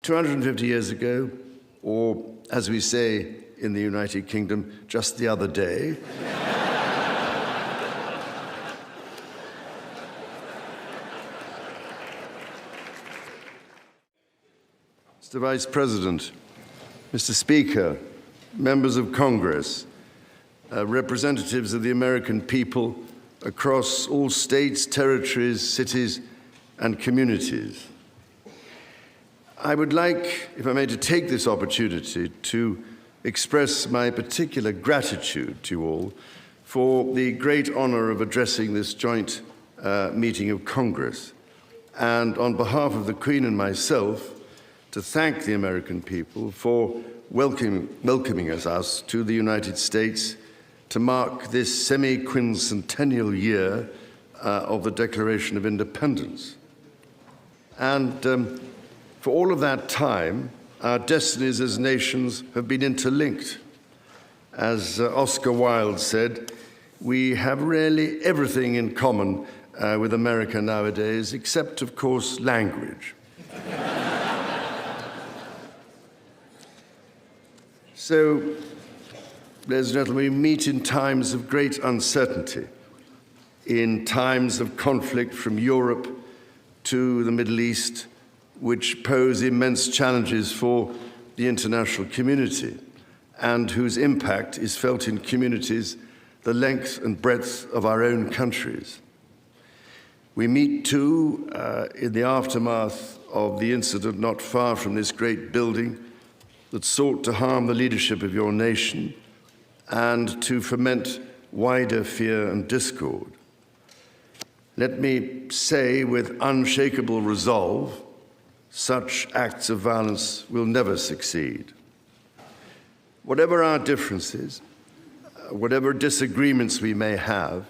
250 years ago, or as we say in the United Kingdom, just the other day, Mr. Vice President, Mr. Speaker, members of Congress, representatives of the American people across all states, territories, cities, and communities. I would like, if I may, to take this opportunity to express my particular gratitude to you all for the great honor of addressing this joint meeting of Congress, and on behalf of the Queen and myself, to thank the American people for welcoming us to the United States to mark this semi-quincentennial year of the Declaration of Independence. And for all of that time, our destinies as nations have been interlinked. As Oscar Wilde said, we have really everything in common with America nowadays, except, of course, language. So, ladies and gentlemen, we meet in times of great uncertainty, in times of conflict from Europe to the Middle East, which pose immense challenges for the international community and whose impact is felt in communities the length and breadth of our own countries. We meet, too, in the aftermath of the incident not far from this great building that sought to harm the leadership of your nation and to foment wider fear and discord. Let me say with unshakable resolve, such acts of violence will never succeed. Whatever our differences, whatever disagreements we may have,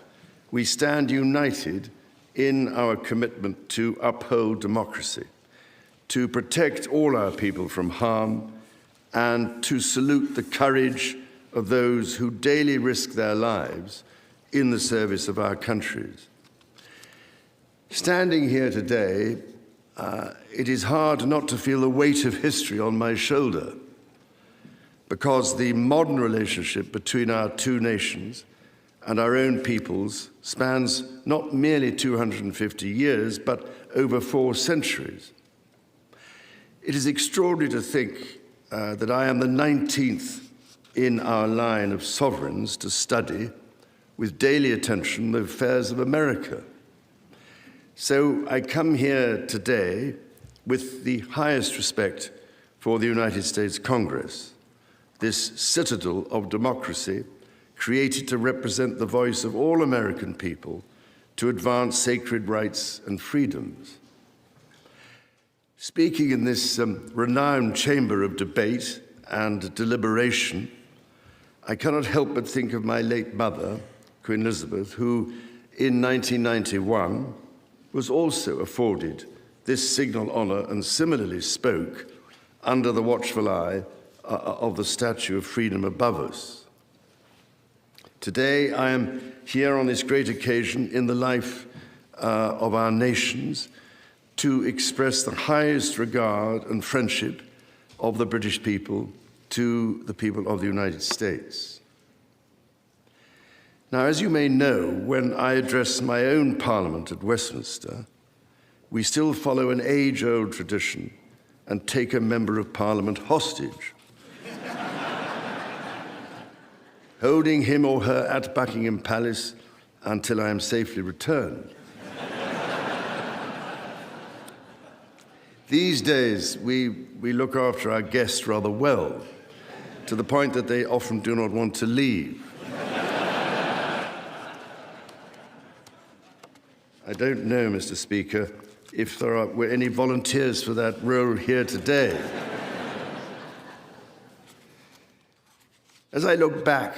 we stand united in our commitment to uphold democracy, to protect all our people from harm, and to salute the courage of those who daily risk their lives in the service of our countries. Standing here today, it is hard not to feel the weight of history on my shoulder, because the modern relationship between our two nations and our own peoples spans not merely 250 years, but over 4 centuries. It is extraordinary to think that I am the 19th in our line of sovereigns to study with daily attention the affairs of America. So I come here today with the highest respect for the United States Congress, this citadel of democracy created to represent the voice of all American people to advance sacred rights and freedoms. Speaking in this renowned chamber of debate and deliberation, I cannot help but think of my late mother, Queen Elizabeth, who in 1991 was also afforded this signal honor and similarly spoke under the watchful eye of the Statue of Freedom above us. Today, I am here on this great occasion in the life of our nations to express the highest regard and friendship of the British people to the people of the United States. Now, as you may know, when I address my own Parliament at Westminster, we still follow an age-old tradition and take a member of Parliament hostage, holding him or her at Buckingham Palace until I am safely returned. These days, we look after our guests rather well, to the point that they often do not want to leave. I don't know, Mr. Speaker, if there were any volunteers for that role here today. As I look back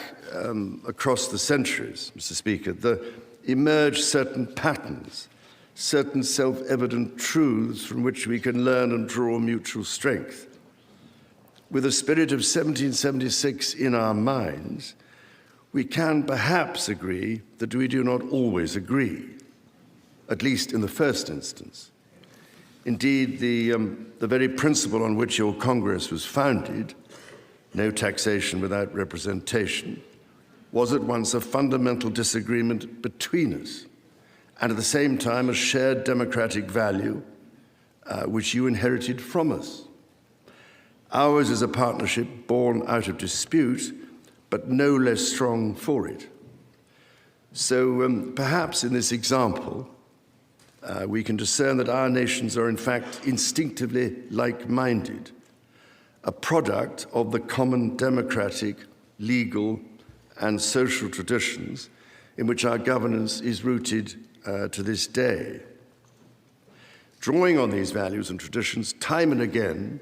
across the centuries, Mr. Speaker, there emerge certain patterns, certain self-evident truths from which we can learn and draw mutual strength. With the spirit of 1776 in our minds, we can perhaps agree that we do not always agree, at least in the first instance. Indeed, the very principle on which your Congress was founded, no taxation without representation, was at once a fundamental disagreement between us, and at the same time a shared democratic value which you inherited from us. Ours is a partnership born out of dispute, but no less strong for it. So perhaps in this example, we can discern that our nations are in fact instinctively like-minded, a product of the common democratic, legal, and social traditions in which our governance is rooted to this day. Drawing on these values and traditions, time and again,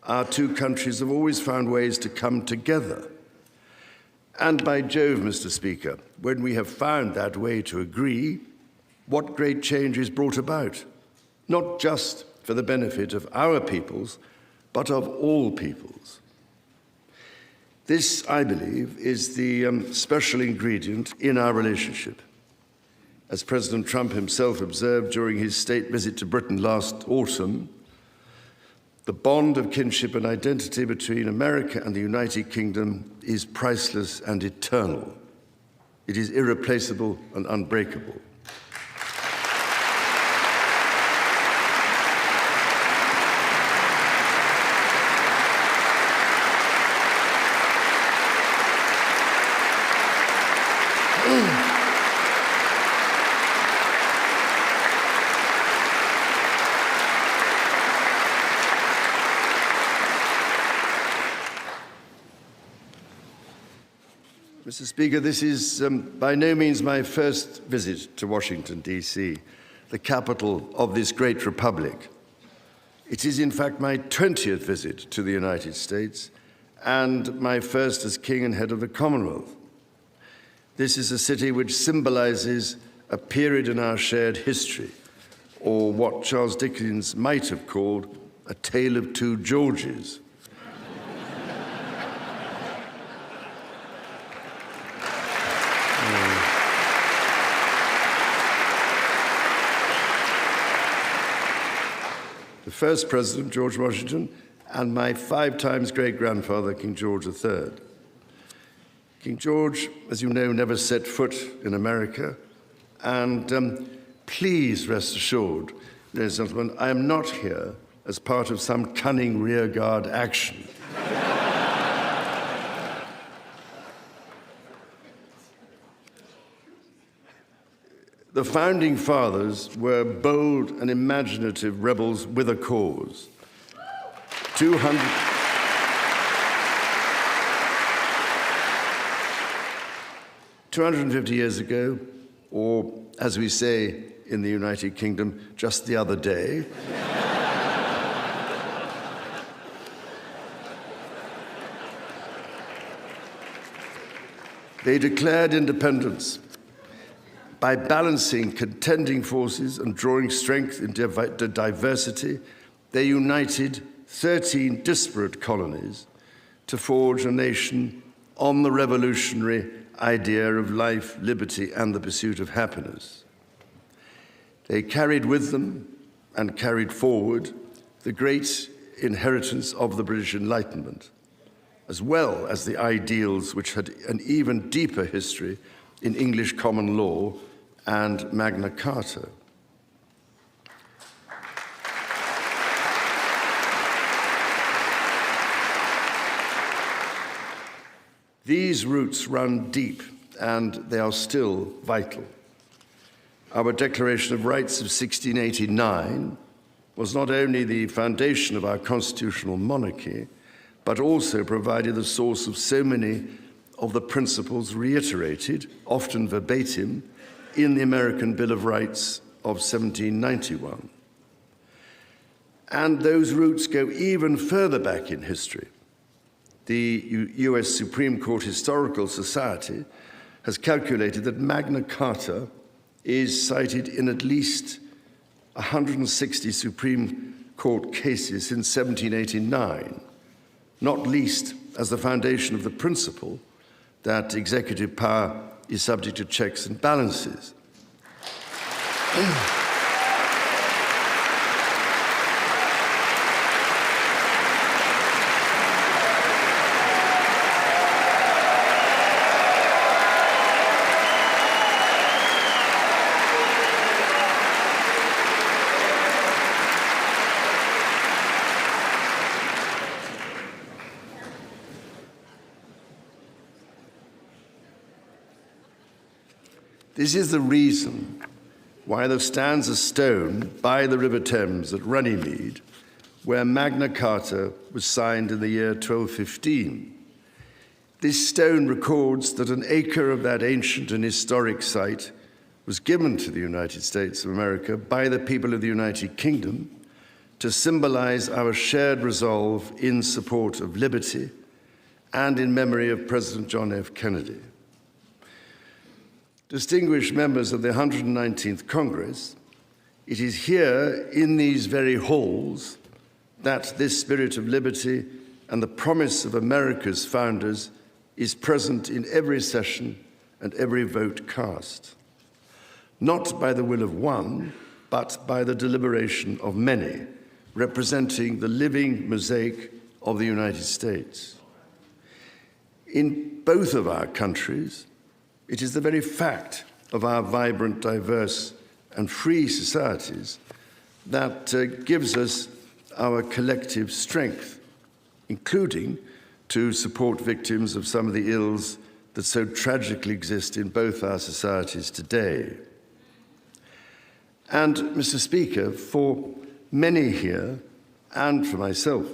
our two countries have always found ways to come together. And by Jove, Mr. Speaker, when we have found that way to agree, what great change is brought about, not just for the benefit of our peoples, but of all peoples. This, I believe, is the special ingredient in our relationship. As President Trump himself observed during his state visit to Britain last autumn, the bond of kinship and identity between America and the United Kingdom is priceless and eternal. It is irreplaceable and unbreakable. Mr. Speaker, this is by no means my first visit to Washington, D.C., the capital of this great republic. It is, in fact, my 20th visit to the United States and my first as King and head of the Commonwealth. This is a city which symbolizes a period in our shared history, or what Charles Dickens might have called a tale of two Georges. The first president, George Washington, and my 5 times great-grandfather, King George III. King George, as you know, never set foot in America, and please rest assured, ladies and gentlemen, I am not here as part of some cunning rearguard action. The founding fathers were bold and imaginative rebels with a cause. 250 years ago, or as we say in the United Kingdom, just the other day, they declared independence. By balancing contending forces and drawing strength into diversity, they united 13 disparate colonies to forge a nation on the revolutionary idea of life, liberty, and the pursuit of happiness. They carried with them and carried forward the great inheritance of the British Enlightenment, as well as the ideals which had an even deeper history in English common law and Magna Carta. These roots run deep, and they are still vital. Our Declaration of Rights of 1689 was not only the foundation of our constitutional monarchy, but also provided the source of so many of the principles reiterated, often verbatim, in the American Bill of Rights of 1791. And those roots go even further back in history. The US Supreme Court Historical Society has calculated that Magna Carta is cited in at least 160 Supreme Court cases since 1789, not least as the foundation of the principle that executive power is subject to checks and balances. This is the reason why there stands a stone by the River Thames at Runnymede, where Magna Carta was signed in the year 1215. This stone records that an acre of that ancient and historic site was given to the United States of America by the people of the United Kingdom to symbolize our shared resolve in support of liberty and in memory of President John F. Kennedy. Distinguished members of the 119th Congress, it is here in these very halls that this spirit of liberty and the promise of America's founders is present in every session and every vote cast, not by the will of one, but by the deliberation of many, representing the living mosaic of the United States. In both of our countries, it is the very fact of our vibrant, diverse, and free societies that gives us our collective strength, including to support victims of some of the ills that so tragically exist in both our societies today. And, Mr. Speaker, for many here, and for myself,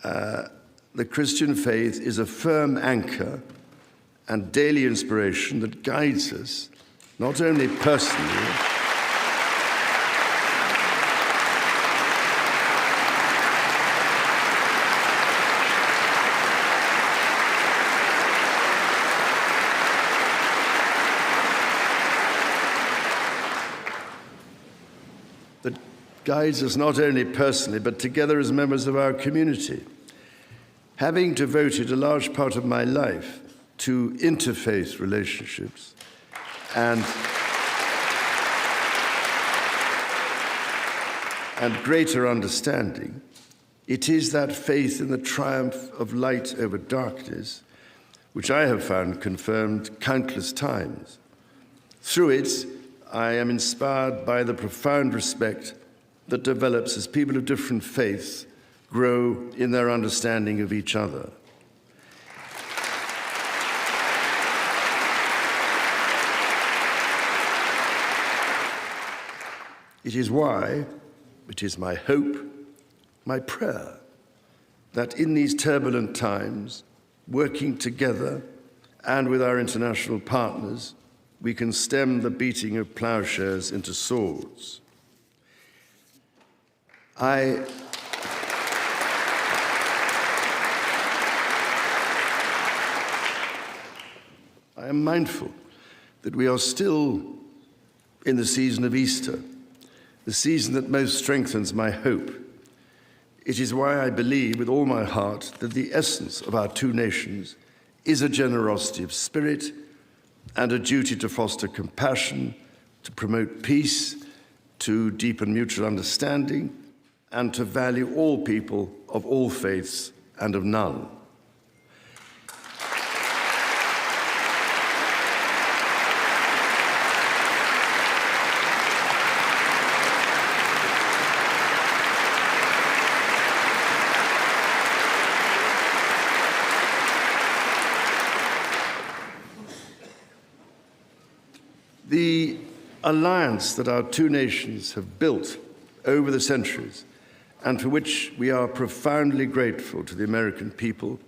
the Christian faith is a firm anchor and daily inspiration that guides us, not only personally, but together as members of our community. Having devoted a large part of my life to interfaith relationships and greater understanding, it is that faith in the triumph of light over darkness which I have found confirmed countless times. Through it, I am inspired by the profound respect that develops as people of different faiths grow in their understanding of each other. It is why, it is my hope, my prayer, that in these turbulent times, working together and with our international partners, we can stem the beating of plowshares into swords. I am mindful that we are still in the season of Easter, the season that most strengthens my hope. It is why I believe with all my heart that the essence of our two nations is a generosity of spirit and a duty to foster compassion, to promote peace, to deepen mutual understanding, and to value all people of all faiths and of none. The alliance that our two nations have built over the centuries, and for which we are profoundly grateful to the American people,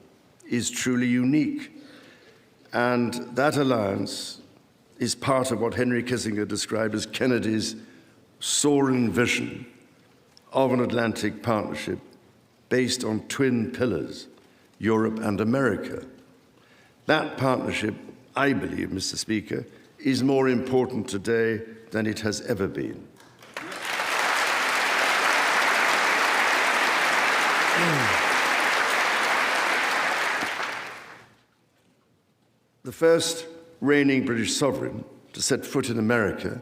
is truly unique. And that alliance is part of what Henry Kissinger described as Kennedy's soaring vision of an Atlantic partnership based on twin pillars, Europe and America. That partnership, I believe, Mr. Speaker, is more important today than it has ever been. The first reigning British sovereign to set foot in America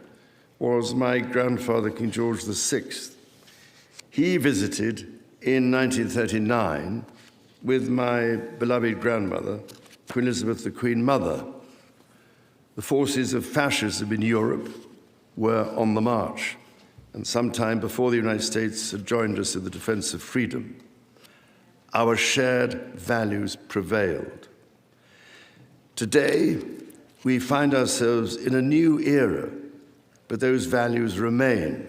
was my grandfather, King George VI. He visited in 1939 with my beloved grandmother, Queen Elizabeth, the Queen Mother. The forces of fascism in Europe were on the march, and sometime before the United States had joined us in the defense of freedom, our shared values prevailed. Today, we find ourselves in a new era, but those values remain.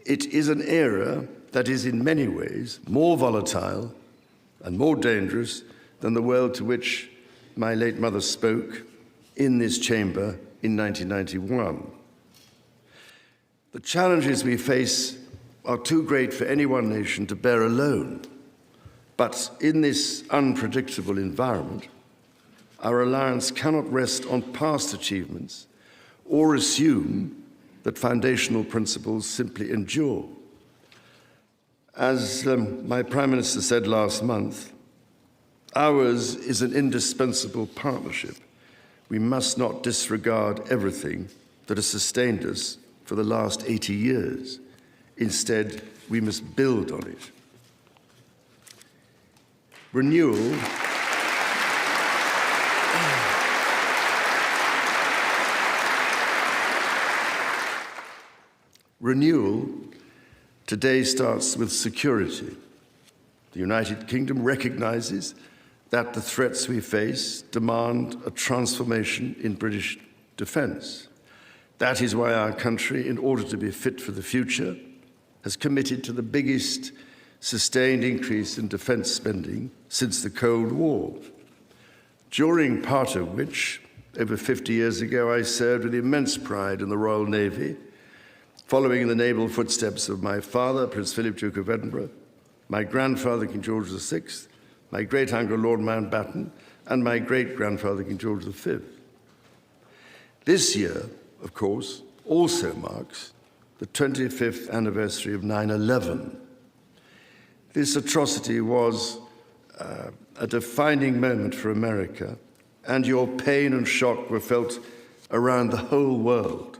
It is an era that is in many ways more volatile and more dangerous than the world to which my late mother spoke in this chamber in 1991. The challenges we face are too great for any one nation to bear alone. But in this unpredictable environment, our alliance cannot rest on past achievements or assume that foundational principles simply endure. As my Prime Minister said last month, ours is an indispensable partnership. We must not disregard everything that has sustained us for the last 80 years. Instead, we must build on it. Renewal today starts with security. The United Kingdom recognizes that the threats we face demand a transformation in British defence. That is why our country, in order to be fit for the future, has committed to the biggest sustained increase in defence spending since the Cold War, during part of which, over 50 years ago, I served with immense pride in the Royal Navy, following in the naval footsteps of my father, Prince Philip, Duke of Edinburgh, my grandfather, King George VI, my great-uncle, Lord Mountbatten, and my great-grandfather, King George V. This year, of course, also marks the 25th anniversary of 9/11. This atrocity was a defining moment for America, and your pain and shock were felt around the whole world.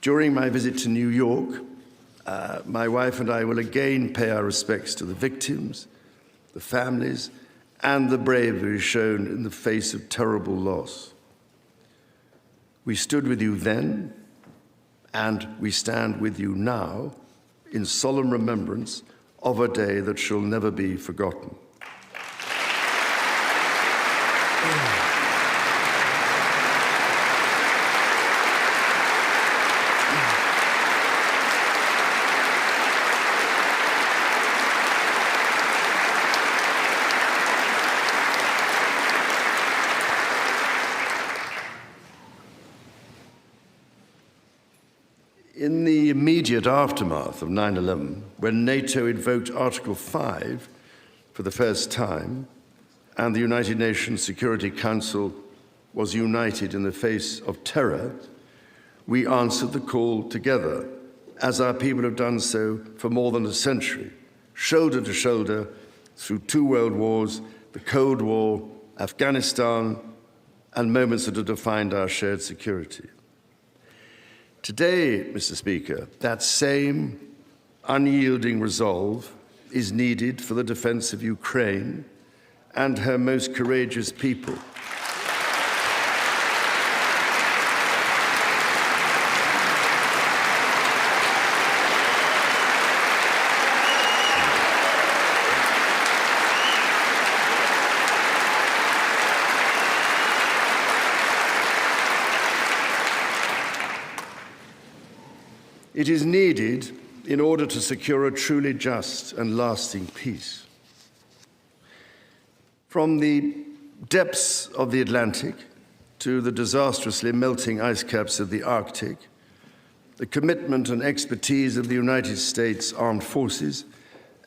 During my visit to New York, my wife and I will again pay our respects to the victims, the families, and the bravery shown in the face of terrible loss. We stood with you then, and we stand with you now in solemn remembrance of a day that shall never be forgotten. In the immediate aftermath of 9/11, when NATO invoked Article 5 for the first time, and the United Nations Security Council was united in the face of terror, we answered the call together, as our people have done so for more than a century, shoulder to shoulder through 2 world wars, the Cold War, Afghanistan, and moments that have defined our shared security. Today, Mr. Speaker, that same unyielding resolve is needed for the defense of Ukraine and her most courageous people. It is needed in order to secure a truly just and lasting peace. From the depths of the Atlantic to the disastrously melting ice caps of the Arctic, the commitment and expertise of the United States Armed Forces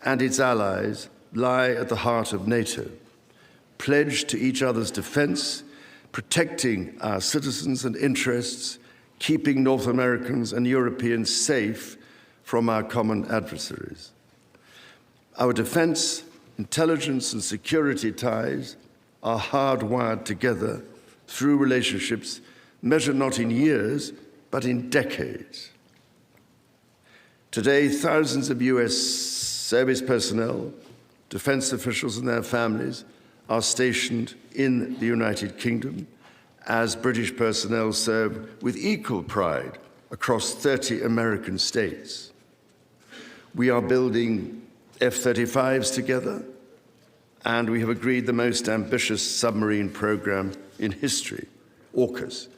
and its allies lie at the heart of NATO, pledged to each other's defense, protecting our citizens and interests, keeping North Americans and Europeans safe from our common adversaries. Our defense, intelligence, and security ties are hardwired together through relationships measured not in years, but in decades. Today, thousands of US service personnel, defense officials and their families are stationed in the United Kingdom, as British personnel serve with equal pride across 30 American states. We are building F-35s together, and we have agreed the most ambitious submarine program in history, AUKUS.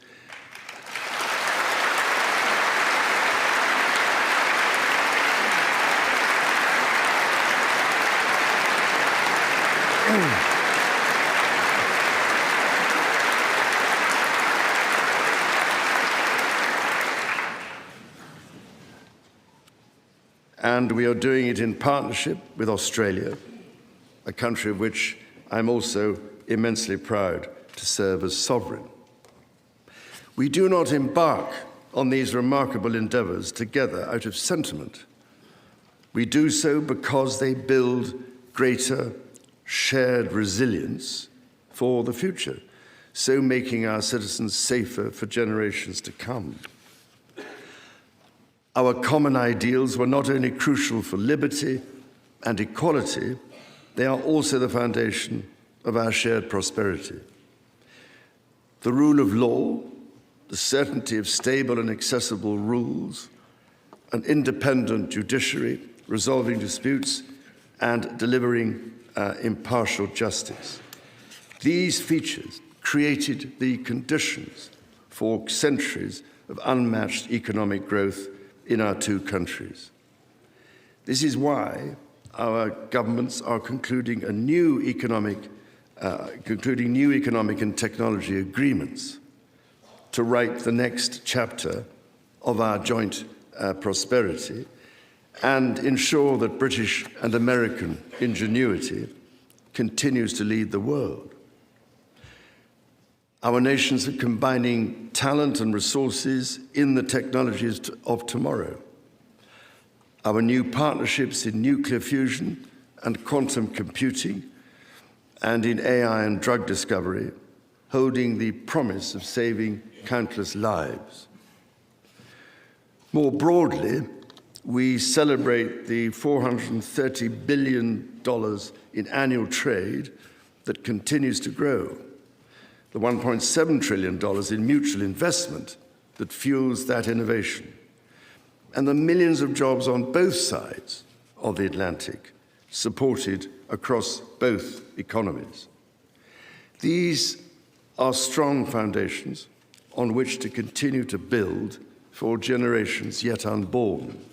And we are doing it in partnership with Australia, a country of which I'm also immensely proud to serve as sovereign. We do not embark on these remarkable endeavours together out of sentiment. We do so because they build greater shared resilience for the future, so making our citizens safer for generations to come. Our common ideals were not only crucial for liberty and equality, they are also the foundation of our shared prosperity. The rule of law, the certainty of stable and accessible rules, an independent judiciary resolving disputes and delivering impartial justice. These features created the conditions for centuries of unmatched economic growth in our two countries. This is why our governments are concluding new economic and technology agreements to write the next chapter of our joint prosperity and ensure that British and American ingenuity continues to lead the world. Our nations are combining talent and resources in the technologies of tomorrow. Our new partnerships in nuclear fusion and quantum computing and in AI and drug discovery, holding the promise of saving countless lives. More broadly, we celebrate the $430 billion in annual trade that continues to grow, the $1.7 trillion in mutual investment that fuels that innovation, and the millions of jobs on both sides of the Atlantic, supported across both economies. These are strong foundations on which to continue to build for generations yet unborn.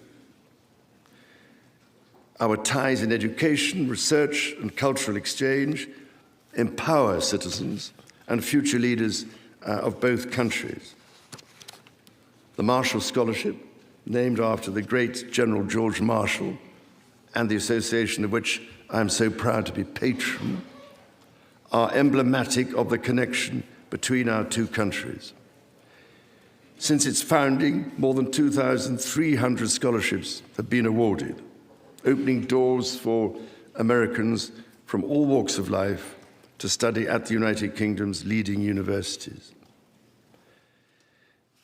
Our ties in education, research, and cultural exchange empower citizens and future leaders of both countries. The Marshall Scholarship, named after the great General George Marshall, and the association of which I am so proud to be patron, are emblematic of the connection between our two countries. Since its founding, more than 2,300 scholarships have been awarded, opening doors for Americans from all walks of life to study at the United Kingdom's leading universities.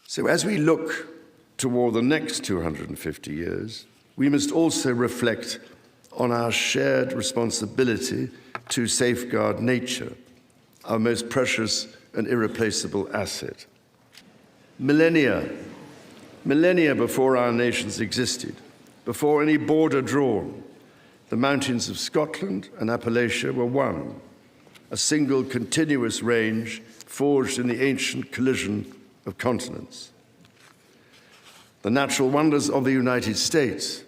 So as we look toward the next 250 years, we must also reflect on our shared responsibility to safeguard nature, our most precious and irreplaceable asset. Millennia before our nations existed, before any border drawn, the mountains of Scotland and Appalachia were one, a single continuous range forged in the ancient collision of continents. The natural wonders of the United States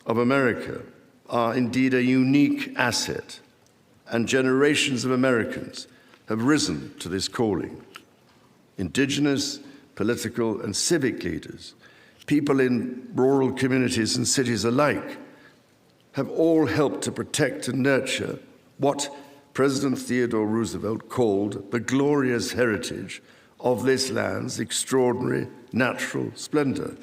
of America are indeed a unique asset, and generations of Americans have risen to this calling. Indigenous, political, and civic leaders, people in rural communities and cities alike, have all helped to protect and nurture what President Theodore Roosevelt called the glorious heritage of this land's extraordinary natural splendor,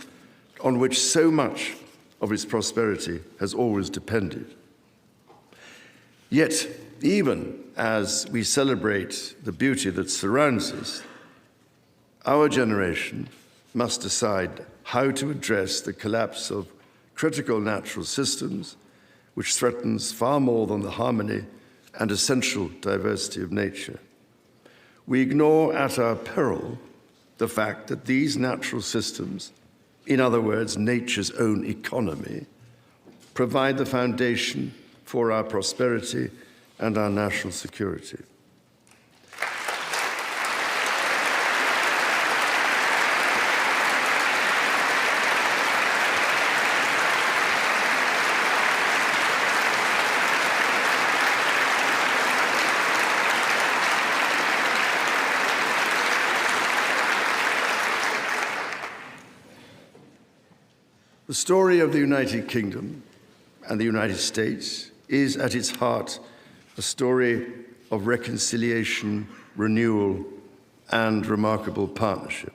on which so much of its prosperity has always depended. Yet, even as we celebrate the beauty that surrounds us, our generation must decide how to address the collapse of critical natural systems, which threatens far more than the harmony and essential diversity of nature. We ignore at our peril the fact that these natural systems, in other words, nature's own economy, provide the foundation for our prosperity and our national security. The story of the United Kingdom and the United States is at its heart a story of reconciliation, renewal, and remarkable partnership.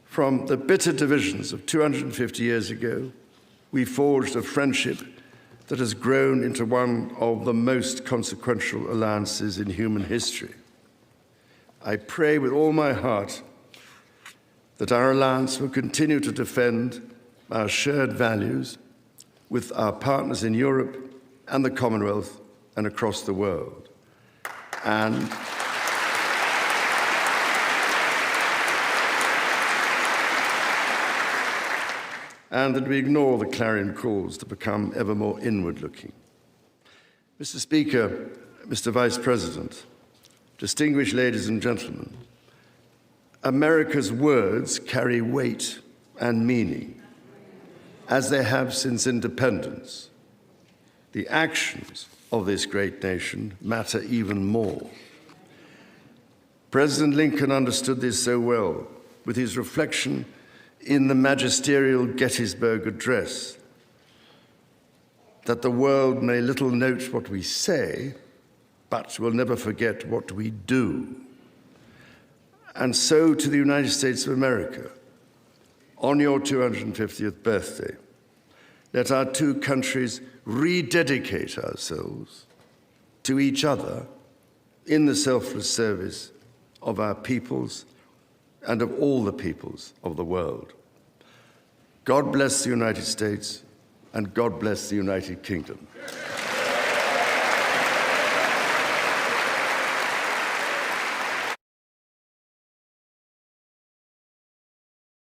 From the bitter divisions of 250 years ago, we forged a friendship that has grown into one of the most consequential alliances in human history. I pray with all my heart that our alliance will continue to defend our shared values with our partners in Europe and the Commonwealth and across the world. And that we ignore the clarion calls to become ever more inward-looking. Mr. Speaker, Mr. Vice President, distinguished ladies and gentlemen, America's words carry weight and meaning, as they have since independence. The actions of this great nation matter even more. President Lincoln understood this so well with his reflection in the magisterial Gettysburg Address, that the world may little note what we say, but will never forget what we do. And so to the United States of America, on your 250th birthday, let our two countries rededicate ourselves to each other in the selfless service of our peoples and of all the peoples of the world. God bless the United States, and God bless the United Kingdom.